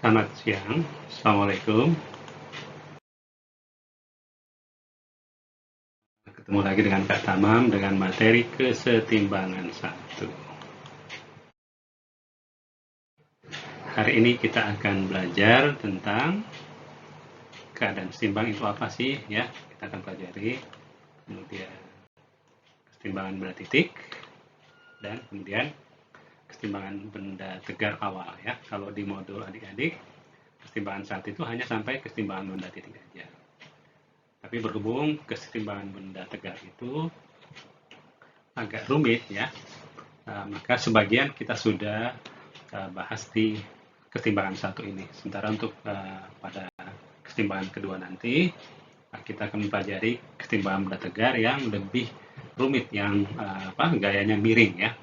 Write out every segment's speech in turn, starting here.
Selamat siang, Assalamualaikum. Ketemu lagi dengan Kak Tamam dengan materi kesetimbangan 1. Hari ini kita akan belajar tentang keadaan setimbang itu apa sih ya. Kita akan pelajari kemudian kesetimbangan benda titik dan kemudian kesetimbangan benda tegar awal ya. Kalau di modul adik-adik kesetimbangan 1 itu hanya sampai kesetimbangan benda titik aja. Tapi berhubung kesetimbangan benda tegar itu agak rumit ya, maka sebagian kita sudah bahas di kesetimbangan 1 ini. Sementara untuk pada kesetimbangan kedua nanti kita akan mempelajari kesetimbangan benda tegar yang lebih rumit, yang gayanya miring ya.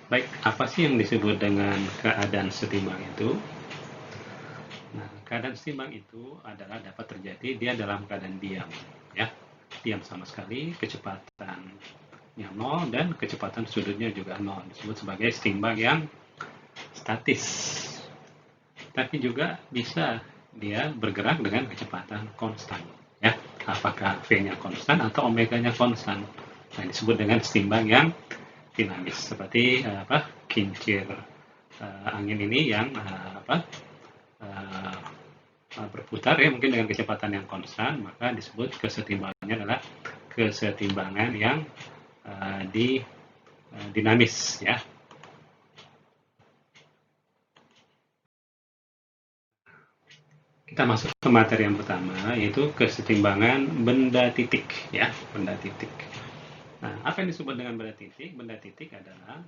Baik, apa sih yang disebut dengan keadaan setimbang itu? Nah, keadaan setimbang itu adalah dapat terjadi dia dalam keadaan diam ya. Diam sama sekali, kecepatannya 0 dan kecepatan sudutnya juga 0. Disebut sebagai setimbang yang statis. Tapi juga bisa dia bergerak dengan kecepatan konstan ya. Apakah V-nya konstan atau omega-nya konstan. Nah, disebut dengan setimbang yang dinamis, seperti kincir angin ini yang berputar ya, mungkin dengan kecepatan yang konstan, maka disebut kesetimbangannya adalah kesetimbangan yang dinamis ya. Kita masuk ke materi yang pertama, yaitu kesetimbangan benda titik ya, benda titik. Nah, apa yang disebut dengan benda titik? Benda titik adalah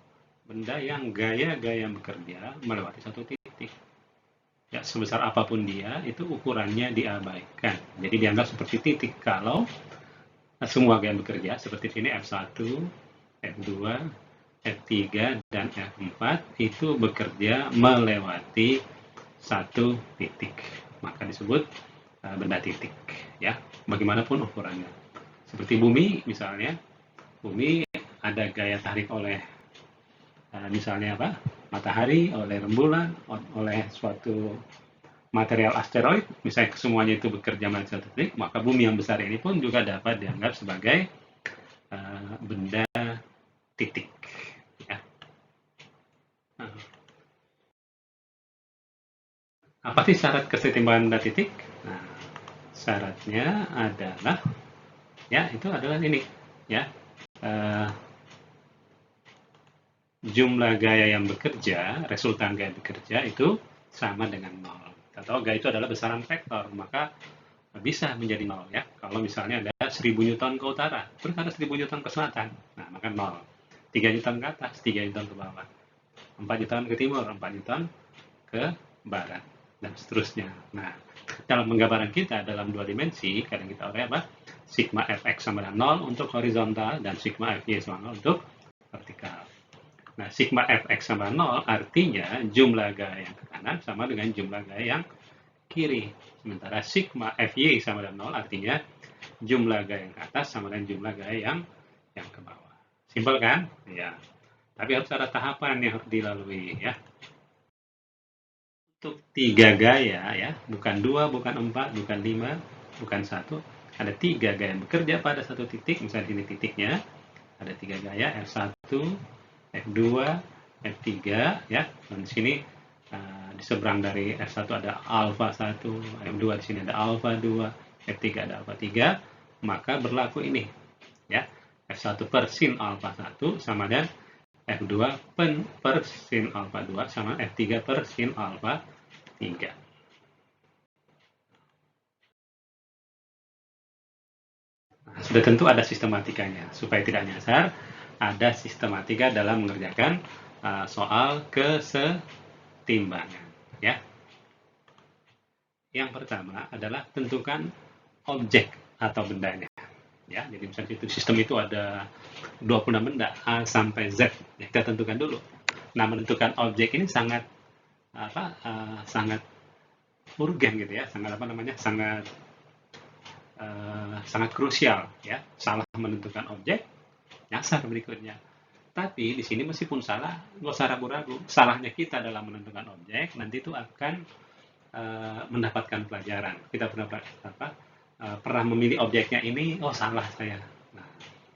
benda yang gaya-gaya bekerja melewati satu titik. Ya, sebesar apapun dia, itu ukurannya diabaikan. Jadi dianggap seperti titik kalau semua gaya bekerja seperti ini F1, F2, F3, dan F4 itu bekerja melewati satu titik. Maka disebut benda titik ya, bagaimanapun ukurannya. Seperti bumi misalnya, bumi ada gaya tarik oleh misalnya matahari, oleh rembulan, oleh suatu material asteroid, misalnya semuanya itu bekerja melewati satu titik, maka bumi yang besar ini pun juga dapat dianggap sebagai benda titik ya. Apa sih syarat kesetimbangan benda titik? Nah, syaratnya adalah ya, itu adalah ini ya, jumlah gaya yang bekerja, resultan gaya bekerja itu sama dengan 0. Kita tahu gaya itu adalah besaran vektor, maka bisa menjadi 0 ya. Kalau misalnya ada 1000 Newton ke utara, terus ada 1000 Newton ke selatan, nah maka 0. 3 Newton ke atas, 3 Newton ke bawah, 4 Newton ke timur, 4 Newton ke barat, dan seterusnya. Nah, dalam penggambaran kita dalam 2 dimensi, kadang kita oleh sigma fx sama dengan 0 untuk horizontal dan sigma fy sama 0 untuk vertikal. Nah, sigma fx sama 0 artinya jumlah gaya yang ke kanan sama dengan jumlah gaya yang kiri. Sementara sigma fy sama dengan 0 artinya jumlah gaya yang ke atas sama dengan jumlah gaya yang ke bawah. Simpel kan? Ya. Tapi harus ada tahapan yang harus dilalui ya. Untuk 3 gaya ya, bukan 2, bukan 4, bukan 5, bukan 1, ada 3 gaya yang bekerja pada satu titik. Misalnya ini titiknya, ada 3 gaya, F1, F2, F3 ya. Dan di sini di seberang dari F1 ada alfa 1, F2 di sini ada alfa 2, F3 ada alfa 3, maka berlaku ini ya. F1 per sin alfa 1 sama dengan F2 per sin alfa 2 sama F3 per sin alfa 3. Nah, sudah tentu ada sistematikanya. Supaya tidak nyasar, ada sistematika dalam mengerjakan soal kesetimbangan. Ya. Yang pertama adalah tentukan objek atau bendanya. Ya, jadi misalnya itu sistem itu ada 26 benda A sampai Z. Ya, kita tentukan dulu. Nah, menentukan objek ini sangat sangat urgen gitu ya, sangat krusial ya. Salah menentukan objek, nyasar berikutnya. Tapi di sini meskipun salah, nggak usah ragu-ragu. Salahnya kita dalam menentukan objek, nanti itu akan mendapatkan pelajaran. Kita pernah memilih objeknya ini, oh salah saya. Nah,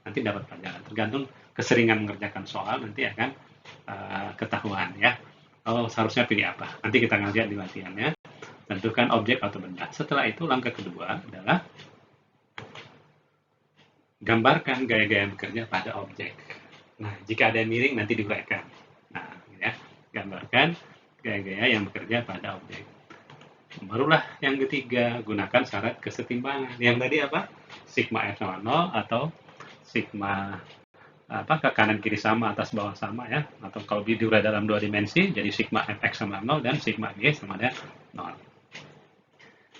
nanti dapat pelajaran. Tergantung keseringan mengerjakan soal, nanti akan ketahuan ya. Oh, seharusnya pilih apa? Nanti kita lihat di latihannya. Tentukan objek atau benda. Setelah itu langkah kedua adalah gambarkan gaya-gaya bekerja pada objek. Nah, jika ada yang miring nanti diuraikan. Nah, ya, gambarkan gaya-gaya yang bekerja pada objek. Barulah yang ketiga, gunakan syarat kesetimbangan. Yang tadi apa? Sigma F sama 0 atau sigma ke kanan kiri sama, atas bawah sama ya. Atau kalau diurai dalam 2 dimensi, jadi sigma Fx sama 0 dan sigma Y sama dengan 0.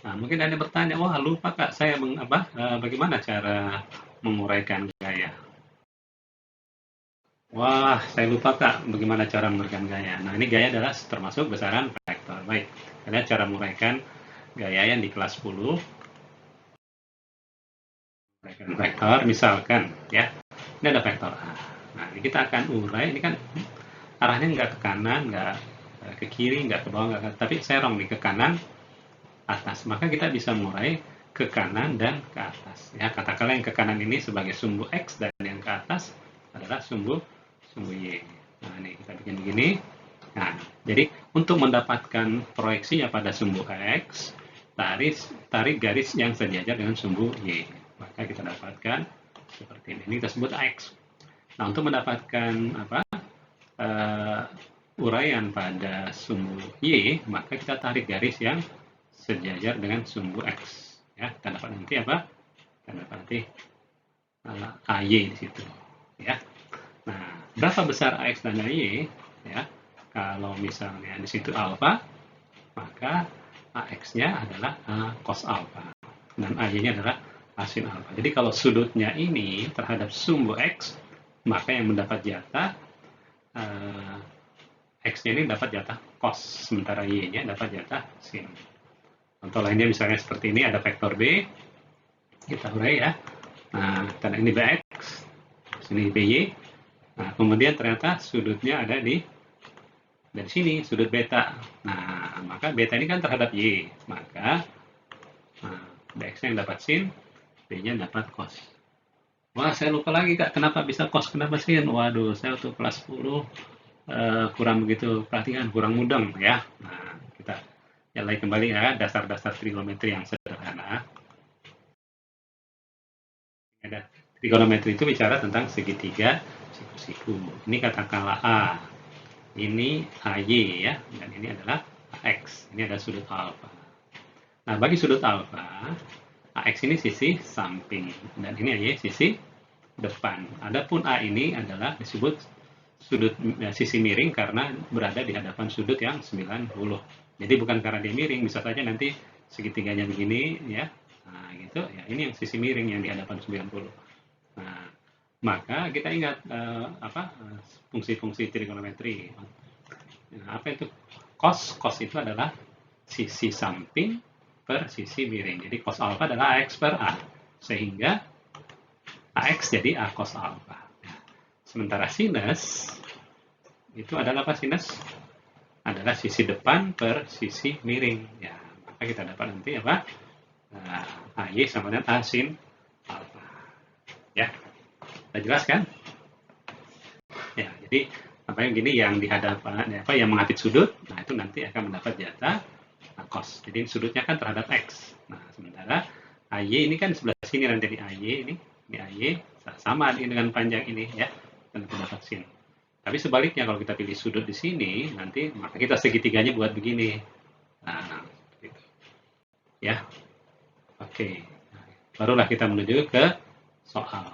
Nah, mungkin ada yang bertanya, wah lupa Kak, saya bagaimana cara menguraikan gaya? Wah, saya lupa Kak, bagaimana cara menguraikan gaya. Nah, ini gaya adalah termasuk besaran vektor. Baik, kita lihat cara menguraikan gaya yang di kelas 10. Uraikan vektor, misalkan ya, ini ada vektor A. Nah, ini kita akan urai, ini kan arahnya nggak ke kanan, nggak ke kiri, nggak ke bawah, tapi serong nih ke kanan, atas. Maka kita bisa mengurai ke kanan dan ke atas. Ya, katakanlah yang ke kanan ini sebagai sumbu X dan yang ke atas adalah sumbu Y. Nah, ini kita bikin begini. Nah, jadi untuk mendapatkan proyeksinya pada sumbu X, tarik garis yang sejajar dengan sumbu Y. Maka kita dapatkan seperti ini. Ini kita sebut X. Nah, untuk mendapatkan uraian pada sumbu Y, maka kita tarik garis yang sejajar dengan sumbu X. Ya, kita dapat nanti apa? Kita dapat nanti AY di situ. Ya. Nah, berapa besar AX dan AY? Ya, kalau misalnya di situ alfa, maka AX-nya adalah cos alfa dan AY-nya adalah sin alfa. Jadi kalau sudutnya ini terhadap sumbu X, maka yang mendapat jatah X-nya ini dapat jatah cos, sementara Y-nya dapat jatah sin. Contoh lainnya misalnya seperti ini, ada vektor B, kita urai ya. Nah, karena ini Bx, sini By. Nah, kemudian ternyata sudutnya ada dari sini, sudut beta. Nah, maka beta ini kan terhadap Y, maka Bx-nya yang dapat sin, B-nya dapat cos. Wah, saya lupa lagi Kak, kenapa bisa cos, kenapa sin? Waduh, saya waktu kelas 10 kurang begitu perhatian, kurang mudeng ya. Nah, kita mulai kembali ya, dasar-dasar trigonometri yang sederhana. Ada trigonometri itu bicara tentang segitiga siku-siku. Ini katakanlah A, ini AY ya, dan ini adalah AX. Ini ada sudut alfa. Nah, bagi sudut alfa, AX ini sisi samping, dan ini AY sisi depan. Adapun A ini adalah disebut sudut sisi miring karena berada di hadapan sudut yang 90. Jadi bukan karena dia miring, bisa saja nanti segitiganya begini ya. Nah, gitu ya. Ini yang sisi miring yang di hadapan 90. Nah, maka kita ingat fungsi-fungsi trigonometri. Nah, apa itu cos? Cos itu adalah sisi samping per sisi miring. Jadi cos alfa adalah AX per A. Sehingga AX jadi A cos alfa. Sementara sinus itu adalah apa? Sinus adalah sisi depan per sisi miring. Ya, maka kita dapat nanti apa? AY sama dengan A sin alfa. Ya, sudah jelas kan? Ya, jadi apa yang gini yang di hadapan yang mengapit sudut, nah itu nanti akan mendapat jatah cos. Jadi sudutnya kan terhadap X. Nah, sementara AY ini kan sebelah sini nanti di AY ini AY sama dengan panjang ini ya, dan mendapat sin. Tapi sebaliknya kalau kita pilih sudut di sini, nanti maka kita segitiganya buat begini. Nah, gitu. Ya. Oke. Barulah kita menuju ke soal.